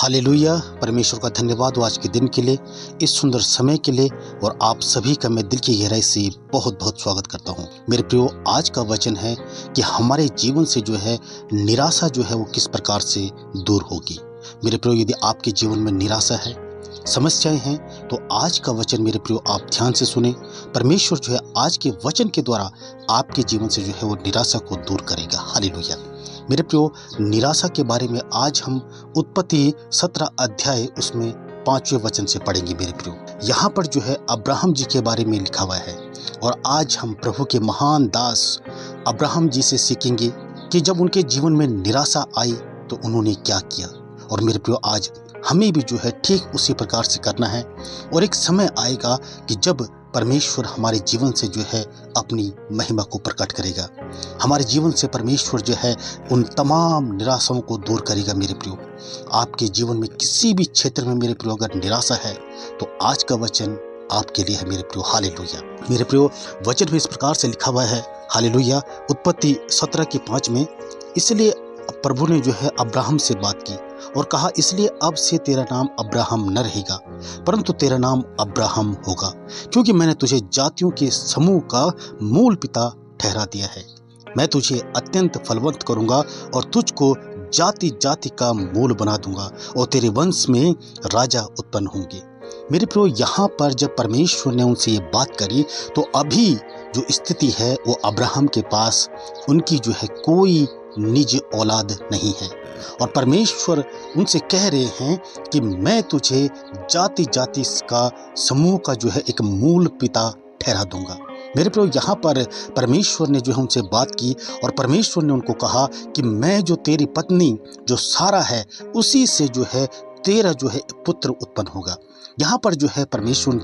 Hallelujah. परमेश्वर का धन्यवाद हो आज के दिन के लिए, इस सुंदर समय के लिए। और आप सभी का मैं दिल की गहराई से बहुत बहुत स्वागत करता हूँ। मेरे प्रियो, आज का वचन है कि हमारे जीवन से जो है निराशा जो है वो किस प्रकार से दूर होगी। मेरे प्रियो, यदि आपके जीवन में निराशा है, समस्याएं हैं, तो आज का वचन मेरे प्रियो आप ध्यान से सुने। परमेश्वर जो है आज के वचन के द्वारा आपके जीवन से जो है वो निराशा को दूर करेगा। हालेलुया। मेरे प्रियो, निराशा के बारे में आज हम उत्पत्ति 17 अध्याय उसमें 5वें वचन से पढ़ेंगे। मेरे प्रियो, यहाँ पर जो है अब्राहम जी के बारे में लिखा हुआ है, और आज हम प्रभु के महान दास अब्राहम जी से सीखेंगे कि जब उनके जीवन में निराशा आई तो उन्होंने क्या किया। और मेरे प्रियो, आज हमें भी जो है ठीक उसी प्रकार से करना है। और एक समय आएगा कि जब परमेश्वर हमारे जीवन से जो है अपनी महिमा को प्रकट करेगा। हमारे जीवन से परमेश्वर जो है उन तमाम निराशाओं को दूर करेगा। मेरे प्रियो, आपके जीवन में किसी भी क्षेत्र में मेरे प्रियो अगर निराशा है तो आज का वचन आपके लिए है। मेरे प्रियो, हालेलुया। मेरे प्रियो, वचन में इस प्रकार से लिखा हुआ है, हालेलुया, उत्पत्ति 17:5 में, इसलिए प्रभु ने जो है अब्राहम से बात की और कहा, इसलिए अब से तेरा नाम अब्राहम न रहेगा परंतु तेरा नाम अब्राहम होगा, क्योंकि मैंने तुझे जातियों के समूह का मूल पिता ठहरा दिया है। मैं तुझे अत्यंत फलवंत करूंगा और तुझको जाति जाति का मूल बना दूंगा और तेरे वंश में राजा उत्पन्न होंगे। मेरे प्रियो, यहाँ पर जब परमेश्वर ने उनसे ये बात करी तो अभी जो स्थिति है वो अब्राहम के पास उनकी जो है कोई निज औलाद नहीं है, और परमेश्वर उनसे कह रहे हैं कि मैं तुझे जाति जाति का समूह का जो है एक मूल पिता ठहरा दूंगा। मेरे प्रियो, यहाँ पर परमेश्वर ने जो है उनसे बात की और परमेश्वर ने उनको कहा कि मैं जो तेरी पत्नी जो सारा है उसी से जो है तेरा जो है पुत्र उत्पन्न होगा। यहाँ पर जो है परमेश्वर ने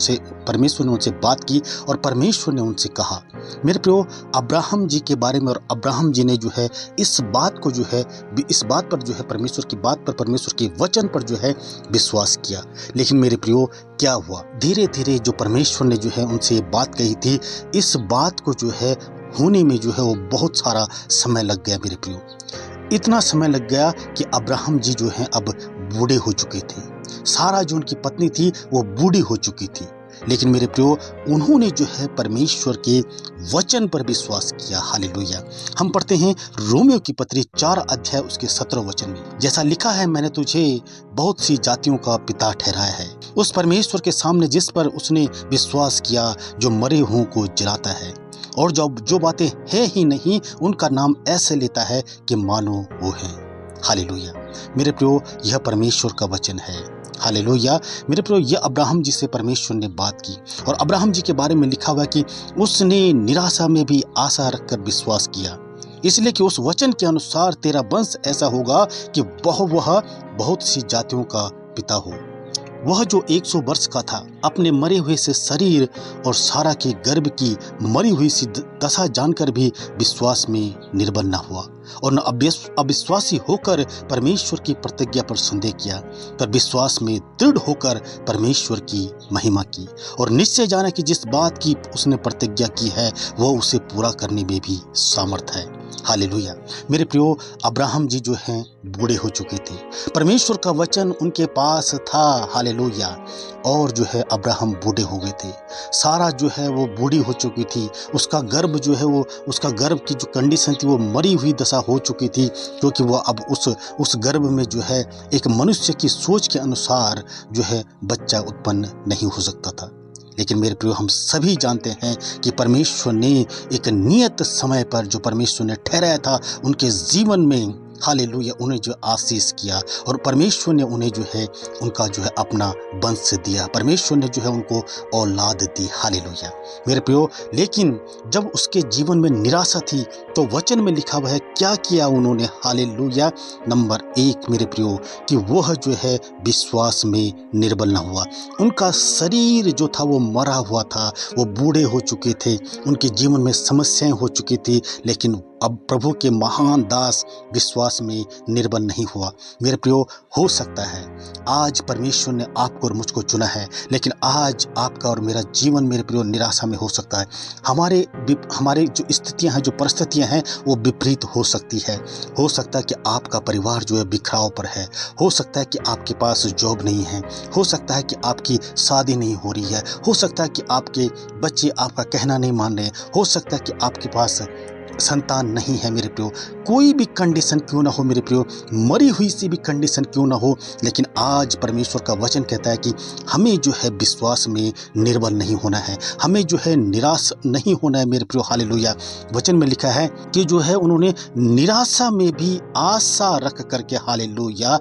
उनसे बात की और परमेश्वर ने उनसे कहा। मेरे प्रियो, अब्राहम जी के बारे में, और अब्राहम जी ने जो है इस बात पर जो है परमेश्वर की बात पर, परमेश्वर के वचन पर जो है विश्वास किया। लेकिन मेरे प्रियो, क्या हुआ? धीरे धीरे जो परमेश्वर ने जो है उनसे ये बात कही थी, इस बात को जो है होने में जो है वो बहुत सारा समय लग गया। मेरे प्रियो, इतना समय लग गया कि अब्राहम जी जो हैं अब बूढ़े हो चुके थे। सारा जो उनकी पत्नी थी वो बूढ़ी हो चुकी थी। लेकिन मेरे प्रियो, उन्होंने जो है परमेश्वर के वचन पर विश्वास किया। हालेलुया। हम पढ़ते हैं रोमियो की पत्री 4 अध्याय उसके 17 वचन में, जैसा लिखा है, मैंने तुझे बहुत सी जातियों का पिता ठहराया है, उस परमेश्वर के सामने जिस पर उसने विश्वास किया, जो मरे हुओं को जिलाता है और जो बातें है ही नहीं उनका नाम ऐसे लेता है कि मानो वो है। हालेलुया। मेरे प्रियो, यह परमेश्वर का वचन है। हालेलुया। मेरे प्रियो, यह अब्राहम जी से परमेश्वर ने बात की और अब्राहम जी के बारे में लिखा हुआ कि उसने निराशा में भी आशा रखकर विश्वास किया, इसलिए कि उस वचन के अनुसार तेरा वंश ऐसा होगा कि वह बहुत सी जातियों का पिता हो। वह जो 100 वर्ष का था, अपने मरे हुए से शरीर और सारा के गर्भ की मरी हुई सी दशा जानकर भी विश्वास में निर्बल न हुआ और न अविश्वासी होकर परमेश्वर की प्रतिज्ञा पर संदेह किया, पर विश्वास में दृढ़ होकर परमेश्वर की महिमा की और निश्चय जाना कि जिस बात की उसने प्रतिज्ञा की है वह उसे पूरा करने में भी सामर्थ है। हालेलुया। मेरे प्रियो, अब्राहम जी जो हैं बूढ़े हो चुके थे, परमेश्वर का वचन उनके पास था। हालेलुया। और जो है अब्राहम बूढ़े हो गए थे। सारा जो है वो बूढ़ी हो चुकी थी। उसका गर्भ जो है वो, उसका गर्भ की जो कंडीशन थी वो मरी हुई दशा हो चुकी थी, क्योंकि वो अब उस गर्भ में जो है एक मनुष्य की सोच के अनुसार जो है बच्चा उत्पन्न नहीं हो सकता था। लेकिन मेरे प्रियो, हम सभी जानते हैं कि परमेश्वर ने एक नियत समय पर जो परमेश्वर ने ठहराया था उनके जीवन में, हालेलुया, उन्हें जो आशीष किया और परमेश्वर ने उन्हें जो है उनका जो है अपना वंश दिया। परमेश्वर ने जो है उनको औलाद दी। हालेलुया। मेरे प्रियो, लेकिन जब उसके जीवन में निराशा थी तो वचन में लिखा हुआ है क्या किया उन्होंने। हालेलुया। नंबर 1 मेरे प्रियो, कि वह जो है विश्वास में निर्बल न हुआ। उनका शरीर जो था वो मरा हुआ था, वो बूढ़े हो चुके थे, उनके जीवन में समस्याएं हो चुकी थी, लेकिन अब प्रभु के महान दास विश्वास में निर्बल नहीं हुआ। मेरे प्रियो, हो सकता है आज परमेश्वर ने आपको और मुझको चुना है, लेकिन आज आपका और मेरा जीवन मेरे प्रियो निराशा में हो सकता है। हमारे जो स्थितियां हैं, जो परिस्थितियां हैं, वो विपरीत हो सकती है। हो सकता है कि आपका परिवार जो है बिखराव पर है। हो सकता है कि आपके पास जॉब नहीं है। हो सकता है कि आपकी शादी नहीं हो रही है। हो सकता है कि आपके बच्चे आपका कहना नहीं मान रहे। हो सकता है कि आपके पास संतान नहीं है। मेरे प्रियो, कोई भी कंडीशन क्यों ना हो मेरे प्रियो, मरी हुई सी भी कंडीशन क्यों ना हो, लेकिन आज परमेश्वर का वचन कहता है कि हमें जो है विश्वास में निर्बल नहीं होना है, हमें जो है निराश नहीं होना है। मेरे प्रियो, हालेलुया। वचन में लिखा है कि जो है उन्होंने निराशा में भी आशा रख करके, हालेलुया,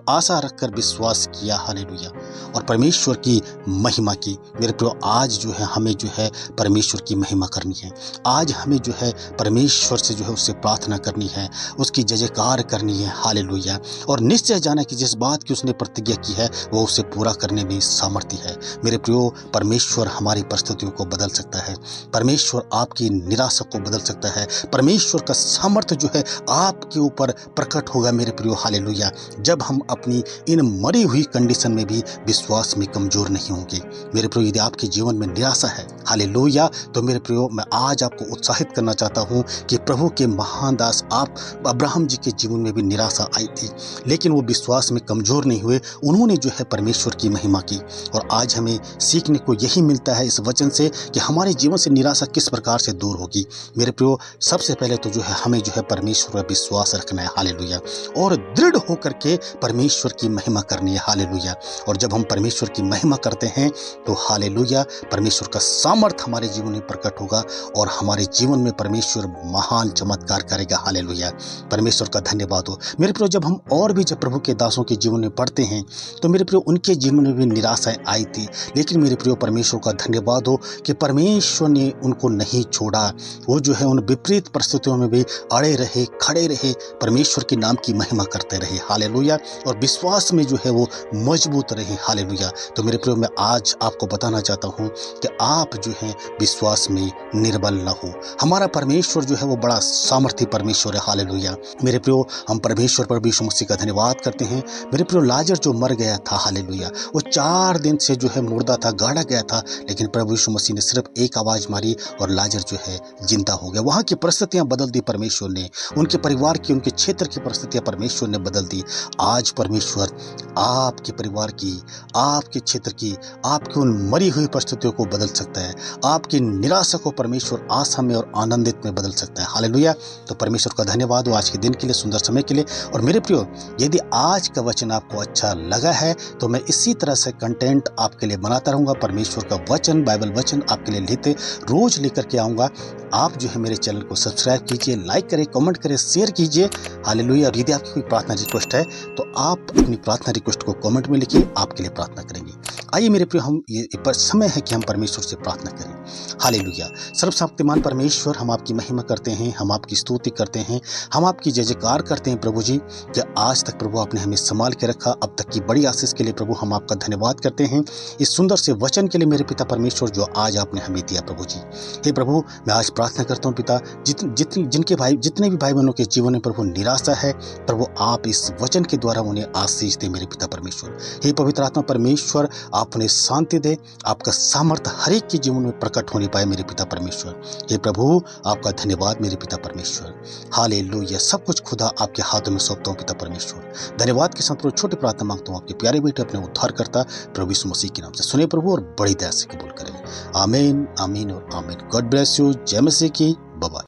आशा रख कर विश्वास किया, हालेलुया, और परमेश्वर की महिमा की। मेरे प्रियो, आज जो है हमें जो है परमेश्वर की महिमा करनी है। आज हमें जो है परमेश्वर से जो है उससे प्रार्थना करनी है, उसकी जय जयकार करनी है, हालेलुया, और निश्चय जाना कि जिस बात की उसने प्रतिज्ञा की है वो उसे पूरा करने में सामर्थ्य है। मेरे प्रियो, परमेश्वर हमारी परिस्थितियों को बदल सकता है। परमेश्वर आपकी निराशा को बदल सकता है। परमेश्वर का सामर्थ्य जो है आपके ऊपर प्रकट होगा मेरे प्रियो, हालेलुया, जब हम अपनी इन मरी हुई कंडीशन में भी विश्वास में कमजोर नहीं होंगे। मेरे प्रियो, यदि आपके जीवन में निराशा है, हालेलुया, तो मेरे प्रियो, मैं आज आपको उत्साहित करना चाहता हूं कि प्रभु के महान दास आप अब्राहम जी के जीवन में भी निराशा आई थी, लेकिन वो विश्वास में कमजोर नहीं हुए। उन्होंने जो है परमेश्वर की महिमा की। और आज हमें सीखने को यही मिलता है इस वचन से कि हमारे जीवन से निराशा किस प्रकार से दूर होगी। मेरे प्रियो, सबसे पहले तो जो है हमें जो है परमेश्वर पर विश्वास रखना है, हालेलुया, और दृढ़ होकर के परमेश्वर की महिमा करनी है, हालेलुया। और जब हम परमेश्वर की महिमा करते हैं तो हालेलुया, परमेश्वर का सामर्थ हमारे जीवन में प्रकट होगा और हमारे जीवन में परमेश्वर महान चमत्कार करेगा, हालेलुया। परमेश्वर का धन्यवाद हो। मेरे प्रियो, जब हम और भी जब प्रभु के दासों के जीवन में पढ़ते हैं तो मेरे प्रियो, उनके जीवन में भी निराशाएं आई थी, लेकिन मेरे प्रियो, परमेश्वर का धन्यवाद हो कि परमेश्वर ने उनको नहीं छोड़ा। वो जो है उन विपरीत परिस्थितियों में भी अड़े रहे, खड़े रहे, परमेश्वर के नाम की महिमा करते रहे, हालेलुया, और विश्वास में जो है वो मजबूत रहे, हालेलुया। तो मेरे प्रियो, मैं आज आपको बताना चाहता हूँ कि आप जो है विश्वास में निर्बल न हो। हमारा परमेश्वर जो है वो बड़ा सामर्थी परमेश्वर है, हालेलुया। मेरे प्रियो, हम परमेश्वर पर यीशु मसीह का धन्यवाद करते हैं। मेरे प्रियो, लाजर जो मर गया था, हालेलुया, वो 4 दिन से जो है मुर्दा था, गाड़ा गया था, लेकिन प्रभु यीशु मसीह ने सिर्फ एक आवाज मारी और लाजर जो है जिंदा हो गया। वहां की परिस्थितियां बदल दी परमेश्वर ने, उनके परिवार की, उनके क्षेत्र की परिस्थितियां परमेश्वर ने बदल दी। आज परमेश्वर आपके परिवार की, आपके क्षेत्र की, आपकी उन मरी हुई परिस्थितियों को बदल सकता है। आपकी निराशा को परमेश्वर आशा में और आनंदित में बदल सकता है, हालेलुया। तो परमेश्वर का धन्यवाद हो आज के दिन के लिए, सुंदर समय के लिए। और मेरे प्रियो, यदि आज का वचन आपको अच्छा लगा है तो मैं इसी तरह से कंटेंट आपके लिए बनाता रहूंगा। परमेश्वर का वचन, बाइबल वचन आपके लिए लेते रोज लेकर के आऊंगा। आप जो है मेरे चैनल को सब्सक्राइब कीजिए, लाइक करें, कमेंट करें, शेयर कीजिए, हालेलुया। और यदि आपकी कोई प्रार्थना रिक्वेस्ट है तो आप अपनी प्रार्थना रिक्वेस्ट को कमेंट में लिखिए, आपके लिए प्रार्थना करेंगे। आइए मेरे प्रियो, हम ये समय है कि हम परमेश्वर से प्रार्थना करें, हालेलुया। सर्वशक्तिमान परमेश्वर, हम आपकी महिमा करते हैं, हम आपकी स्तुति करते हैं, हम आपकी जय जयकार करते हैं प्रभु जी, कि आज तक प्रभु आपने हमें संभाल के रखा। अब तक की बड़ी आशीष के लिए प्रभु हम आपका धन्यवाद करते हैं। इस सुंदर से वचन के लिए मेरे पिता परमेश्वर जो आज आपने हमें दिया प्रभु जी। हे प्रभु, मैं आज प्रार्थना करता हूँ पिता, जितने भी भाई बहनों के जीवन में प्रभु निराशा है, प्रभु आप इस वचन के द्वारा उन्हें आशीष दे मेरे पिता परमेश्वर। हे पवित्र आत्मा परमेश्वर, आप उन्हें शांति दे, आपका सामर्थ्य हर एक के जीवन में प्रकट होने पाए मेरे पिता परमेश्वर। हे प्रभु, आपका धन्यवाद मेरे पिता परमेश्वर, हालेलुया। सब कुछ खुदा आपके हाथों में सौंपता हूँ पिता परमेश्वर। धन्यवाद के साथ प्रभु छोटी प्रार्थना मांगता हूँ आपके प्यारे बेटे अपने उद्धार करता प्रभु यीशु मसीह के नाम से। सुने प्रभु और बड़ी दया से कबूल करें। आमीन, आमीन और आमीन। God bless you. जय मसीह की। Bye bye.